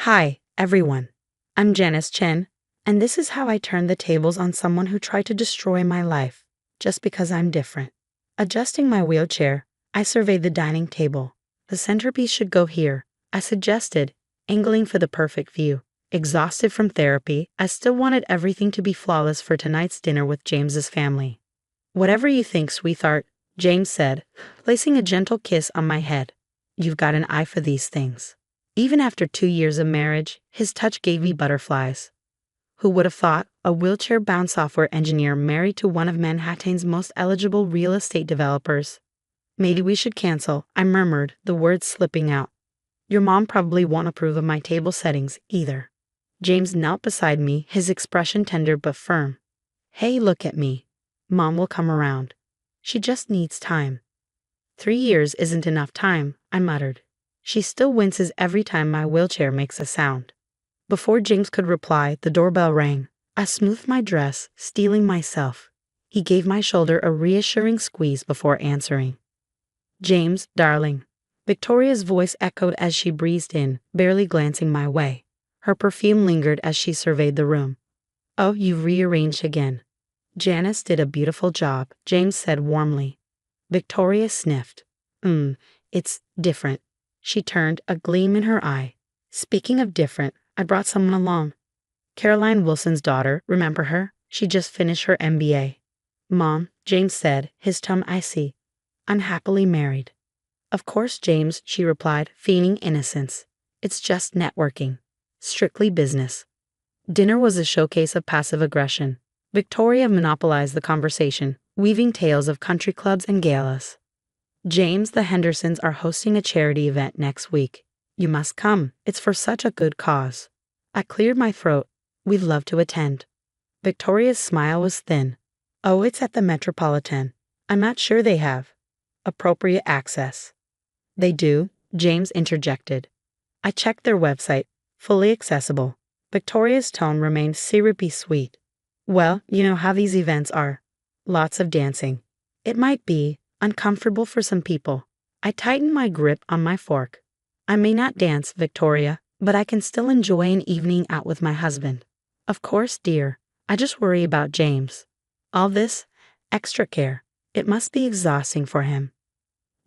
Hi, everyone. I'm Janice Chen, and this is how I turned the tables on someone who tried to destroy my life just because I'm different. Adjusting my wheelchair, I surveyed the dining table. The centerpiece should go here, I suggested, angling for the perfect view. Exhausted from therapy, I still wanted everything to be flawless for tonight's dinner with James's family. Whatever you think, sweetheart, James said, placing a gentle kiss on my head. You've got an eye for these things. Even after 2 years of marriage, his touch gave me butterflies. Who would have thought a wheelchair-bound software engineer married to one of Manhattan's most eligible real estate developers? Maybe we should cancel, I murmured, the words slipping out. Your mom probably won't approve of my table settings either. James knelt beside me, his expression tender but firm. Hey, look at me. Mom will come around. She just needs time. 3 years isn't enough time, I muttered. She still winces every time my wheelchair makes a sound. Before James could reply, the doorbell rang. I smoothed my dress, steeling myself. He gave my shoulder a reassuring squeeze before answering. James, darling. Victoria's voice echoed as she breezed in, barely glancing my way. Her perfume lingered as she surveyed the room. Oh, you've rearranged again. Janice did a beautiful job, James said warmly. Victoria sniffed. It's different. She turned, a gleam in her eye. Speaking of different, I brought someone along. Caroline Wilson's daughter, remember her? She just finished her MBA. Mom, James said, his tone icy. I'm happily married. Of course, James, she replied, feigning innocence. It's just networking. Strictly business. Dinner was a showcase of passive aggression. Victoria monopolized the conversation, weaving tales of country clubs and galas. James, the Hendersons are hosting a charity event next week. You must come. It's for such a good cause. I cleared my throat. We'd love to attend. Victoria's smile was thin. Oh, it's at the Metropolitan. I'm not sure they have appropriate access. They do, James interjected. I checked their website. Fully accessible. Victoria's tone remained syrupy sweet. Well, you know how these events are. Lots of dancing. It might be uncomfortable for some people. I tightened my grip on my fork. I may not dance, Victoria, but I can still enjoy an evening out with my husband. Of course, dear. I just worry about James. All this extra care. It must be exhausting for him.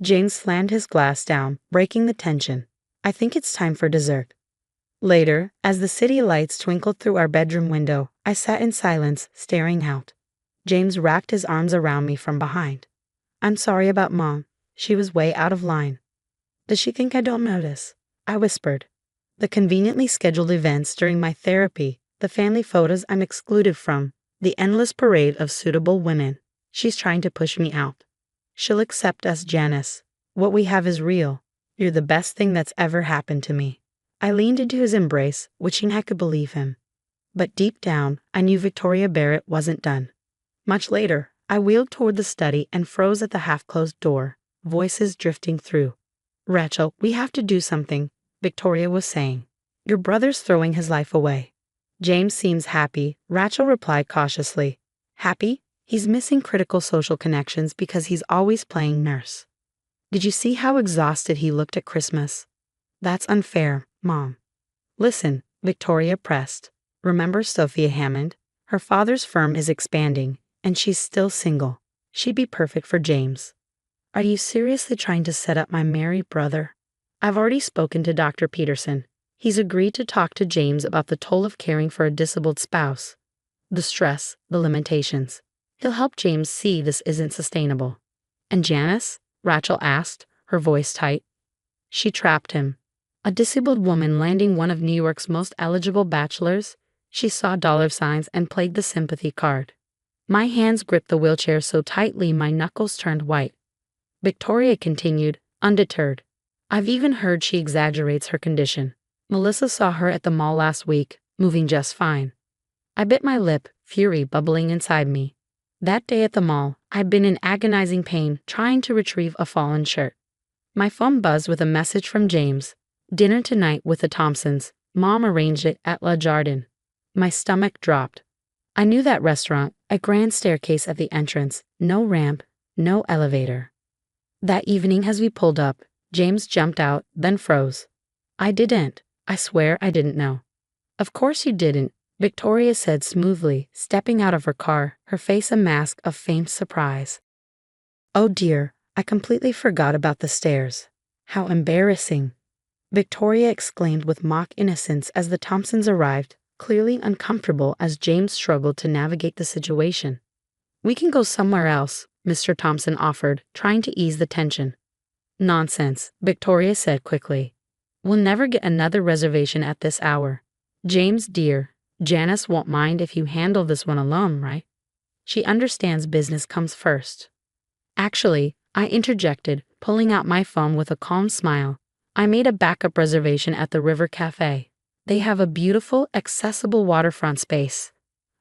James slammed his glass down, breaking the tension. I think it's time for dessert. Later, as the city lights twinkled through our bedroom window, I sat in silence, staring out. James wrapped his arms around me from behind. I'm sorry about Mom. She was way out of line. Does she think I don't notice? I whispered. The conveniently scheduled events during my therapy, the family photos I'm excluded from, the endless parade of suitable women. She's trying to push me out. She'll accept us, Janice. What we have is real. You're the best thing that's ever happened to me. I leaned into his embrace, wishing I could believe him. But deep down, I knew Victoria Barrett wasn't done. Much later, I wheeled toward the study and froze at the half-closed door, voices drifting through. Rachel, we have to do something, Victoria was saying. Your brother's throwing his life away. James seems happy, Rachel replied cautiously. Happy? He's missing critical social connections because he's always playing nurse. Did you see how exhausted he looked at Christmas? That's unfair, Mom. Listen, Victoria pressed. Remember Sophia Hammond? Her father's firm is expanding, and she's still single. She'd be perfect for James. Are you seriously trying to set up my married brother? I've already spoken to Dr. Peterson. He's agreed to talk to James about the toll of caring for a disabled spouse. The stress, the limitations. He'll help James see this isn't sustainable. And Janice? Rachel asked, her voice tight. She trapped him. A disabled woman landing one of New York's most eligible bachelors? She saw dollar signs and played the sympathy card. My hands gripped the wheelchair so tightly my knuckles turned white. Victoria continued, undeterred. I've even heard she exaggerates her condition. Melissa saw her at the mall last week, moving just fine. I bit my lip, fury bubbling inside me. That day at the mall, I'd been in agonizing pain trying to retrieve a fallen shirt. My phone buzzed with a message from James. Dinner tonight with the Thompsons. Mom arranged it at La Jardin. My stomach dropped. I knew that restaurant, a grand staircase at the entrance, no ramp, no elevator. That evening as we pulled up, James jumped out, then froze. I didn't. I swear I didn't know. Of course you didn't, Victoria said smoothly, stepping out of her car, her face a mask of faint surprise. Oh dear, I completely forgot about the stairs. How embarrassing, Victoria exclaimed with mock innocence as the Thompsons arrived, clearly uncomfortable as James struggled to navigate the situation. We can go somewhere else, Mr. Thompson offered, trying to ease the tension. Nonsense, Victoria said quickly. We'll never get another reservation at this hour. James, dear, Janice won't mind if you handle this one alone, right? She understands business comes first. Actually, I interjected, pulling out my phone with a calm smile. I made a backup reservation at the River Cafe. They have a beautiful, accessible waterfront space.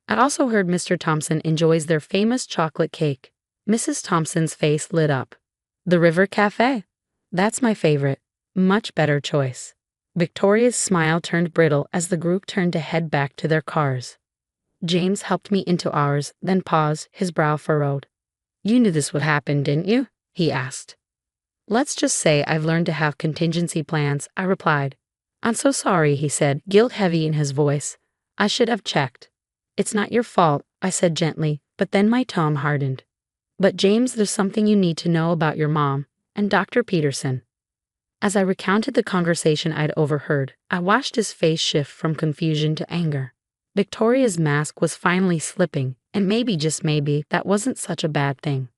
I also heard Mr. Thompson enjoys their famous chocolate cake. Mrs. Thompson's face lit up. The River Cafe? That's my favorite. Much better choice. Victoria's smile turned brittle as the group turned to head back to their cars. James helped me into ours, then paused, his brow furrowed. You knew this would happen, didn't you? He asked. Let's just say I've learned to have contingency plans, I replied. I'm so sorry, he said, guilt heavy in his voice. I should have checked. It's not your fault, I said gently, but then my tone hardened. But James, there's something you need to know about your mom and Dr. Peterson. As I recounted the conversation I'd overheard, I watched his face shift from confusion to anger. Victoria's mask was finally slipping, and maybe, just maybe, that wasn't such a bad thing.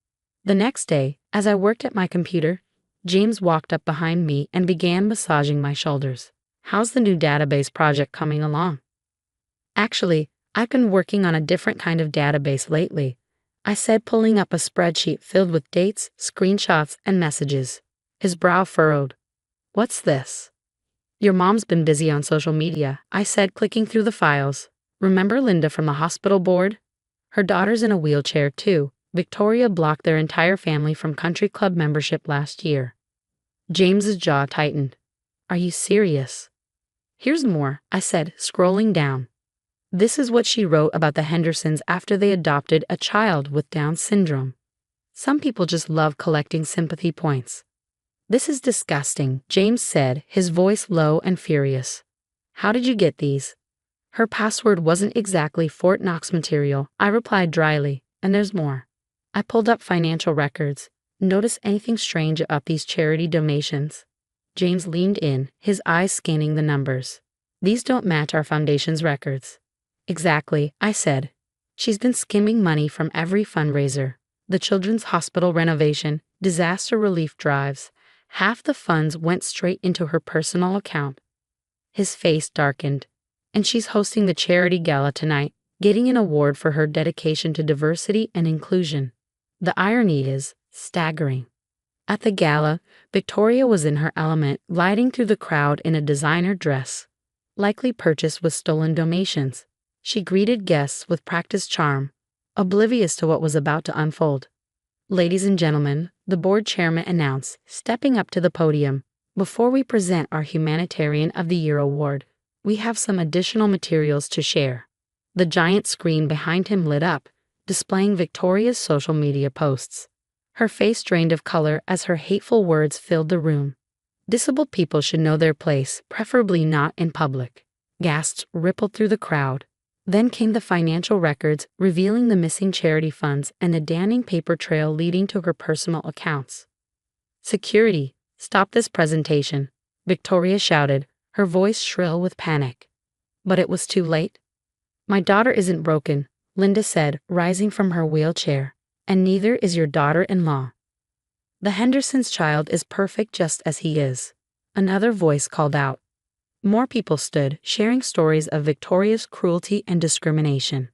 The next day, as I worked at my computer, James walked up behind me and began massaging my shoulders. How's the new database project coming along? Actually, I've been working on a different kind of database lately, I said, pulling up a spreadsheet filled with dates, screenshots, and messages. His brow furrowed. What's this? Your mom's been busy on social media, I said, clicking through the files. Remember Linda from the hospital board? Her daughter's in a wheelchair too. Victoria blocked their entire family from country club membership last year. James's jaw tightened. Are you serious? Here's more, I said, scrolling down. This is what she wrote about the Hendersons after they adopted a child with Down syndrome. Some people just love collecting sympathy points. This is disgusting, James said, his voice low and furious. How did you get these? Her password wasn't exactly Fort Knox material, I replied dryly, and there's more. I pulled up financial records. Notice anything strange about these charity donations? James leaned in, his eyes scanning the numbers. These don't match our foundation's records. Exactly, I said. She's been skimming money from every fundraiser. The children's hospital renovation, disaster relief drives. Half the funds went straight into her personal account. His face darkened. And she's hosting the charity gala tonight, getting an award for her dedication to diversity and inclusion. The irony is staggering. At the gala, Victoria was in her element, gliding through the crowd in a designer dress, likely purchased with stolen donations. She greeted guests with practiced charm, oblivious to what was about to unfold. Ladies and gentlemen, the board chairman announced, stepping up to the podium, before we present our Humanitarian of the Year award, we have some additional materials to share. The giant screen behind him lit up, displaying Victoria's social media posts. Her face drained of color as her hateful words filled the room. Disabled people should know their place, preferably not in public. Gasps rippled through the crowd. Then came the financial records, revealing the missing charity funds and a damning paper trail leading to her personal accounts. Security, stop this presentation, Victoria shouted, her voice shrill with panic. But it was too late. My daughter isn't broken, Linda said, rising from her wheelchair, and neither is your daughter-in-law. The Henderson's child is perfect just as he is. Another voice called out. More people stood, sharing stories of Victoria's cruelty and discrimination.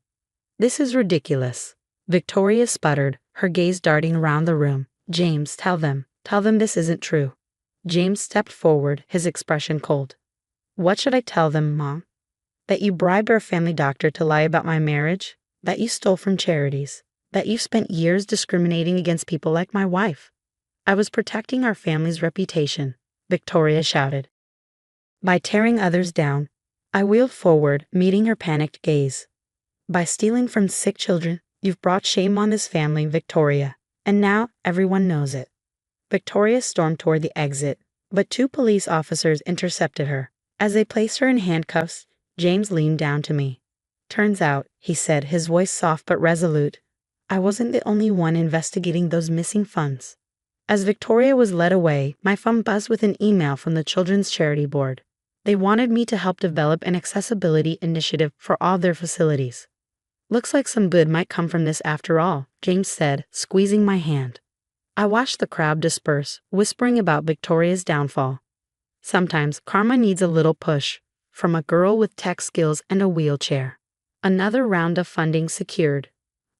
This is ridiculous, Victoria sputtered, her gaze darting around the room. James, tell them this isn't true. James stepped forward, his expression cold. What should I tell them, Mom? That you bribed our family doctor to lie about my marriage? That you stole from charities? That you've spent years discriminating against people like my wife? I was protecting our family's reputation, Victoria shouted. By tearing others down, I wheeled forward, meeting her panicked gaze. By stealing from sick children, you've brought shame on this family, Victoria, and now everyone knows it. Victoria stormed toward the exit, but two police officers intercepted her. As they placed her in handcuffs, James leaned down to me. "Turns out," he said, his voice soft but resolute, "I wasn't the only one investigating those missing funds." As Victoria was led away, my phone buzzed with an email from the Children's Charity Board. They wanted me to help develop an accessibility initiative for all their facilities. "Looks like some good might come from this after all," James said, squeezing my hand. I watched the crowd disperse, whispering about Victoria's downfall. Sometimes karma needs a little push, from a girl with tech skills and a wheelchair. Another round of funding secured,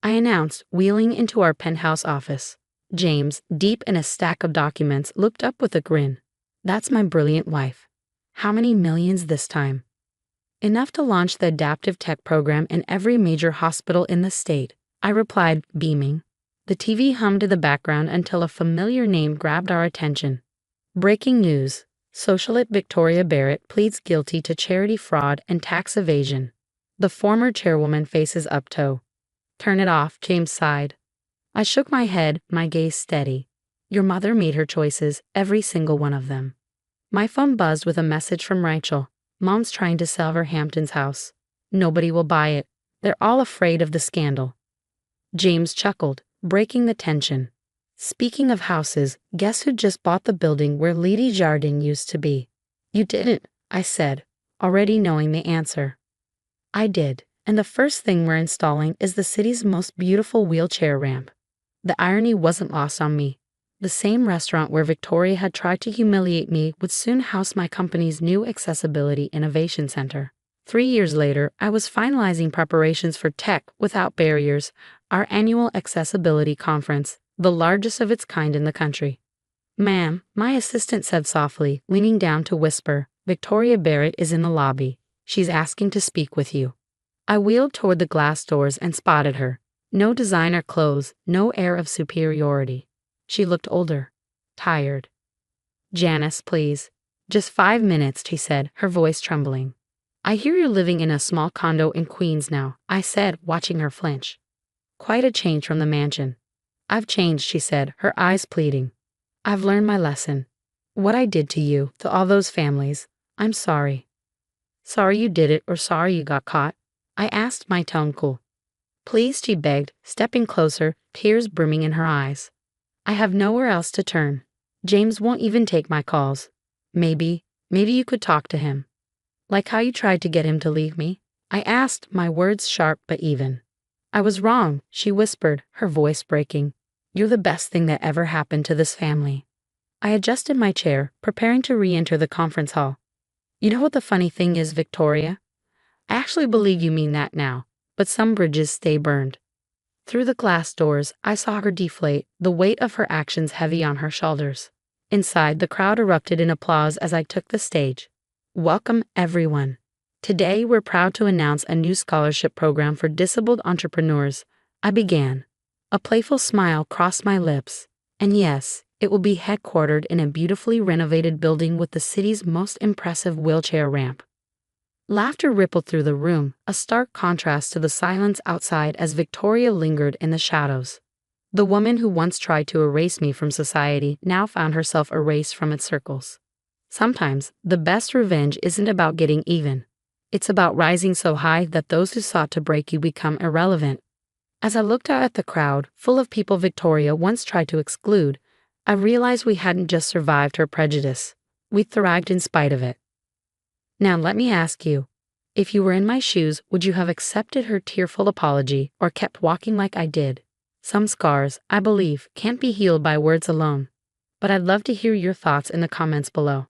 I announced, wheeling into our penthouse office. James, deep in a stack of documents, looked up with a grin. "That's my brilliant wife. How many millions this time?" "Enough to launch the adaptive tech program in every major hospital in the state," I replied, beaming. The TV hummed in the background until a familiar name grabbed our attention. Breaking news. Socialite Victoria Barrett pleads guilty to charity fraud and tax evasion. The former chairwoman faces uptoe. "Turn it off," James sighed. I shook my head, my gaze steady. "Your mother made her choices, every single one of them." My phone buzzed with a message from Rachel. "Mom's trying to sell her Hamptons house. Nobody will buy it. They're all afraid of the scandal." James chuckled, breaking the tension. "Speaking of houses, guess who just bought the building where Lady Jardine used to be?" "You didn't," I said, already knowing the answer. "I did, and the first thing we're installing is the city's most beautiful wheelchair ramp." The irony wasn't lost on me. The same restaurant where Victoria had tried to humiliate me would soon house my company's new Accessibility Innovation Center. 3 years later, I was finalizing preparations for Tech Without Barriers, our annual accessibility conference, the largest of its kind in the country. "Ma'am," my assistant said softly, leaning down to whisper, "Victoria Barrett is in the lobby. She's asking to speak with you." I wheeled toward the glass doors and spotted her. No designer clothes, no air of superiority. She looked older, tired. "Janice, please. Just 5 minutes," she said, her voice trembling. "I hear you're living in a small condo in Queens now," I said, watching her flinch. "Quite a change from the mansion." "I've changed," she said, her eyes pleading. "I've learned my lesson. What I did to you, to all those families, I'm sorry." "Sorry you did it or sorry you got caught?" I asked, my tone cool. "Please," she begged, stepping closer, tears brimming in her eyes. "I have nowhere else to turn. James won't even take my calls. Maybe you could talk to him." "Like how you tried to get him to leave me?" I asked, my words sharp but even. "I was wrong," she whispered, her voice breaking. "You're the best thing that ever happened to this family." I adjusted my chair, preparing to re-enter the conference hall. "You know what the funny thing is, Victoria? I actually believe you mean that now, but some bridges stay burned." Through the glass doors, I saw her deflate, the weight of her actions heavy on her shoulders. Inside, the crowd erupted in applause as I took the stage. "Welcome, everyone. Today, we're proud to announce a new scholarship program for disabled entrepreneurs," I began. A playful smile crossed my lips. "And yes, it will be headquartered in a beautifully renovated building with the city's most impressive wheelchair ramp." Laughter rippled through the room, a stark contrast to the silence outside as Victoria lingered in the shadows. The woman who once tried to erase me from society now found herself erased from its circles. Sometimes, the best revenge isn't about getting even. It's about rising so high that those who sought to break you become irrelevant. As I looked out at the crowd, full of people Victoria once tried to exclude, I realized we hadn't just survived her prejudice. We thrived in spite of it. Now let me ask you, if you were in my shoes, would you have accepted her tearful apology or kept walking like I did? Some scars, I believe, can't be healed by words alone. But I'd love to hear your thoughts in the comments below.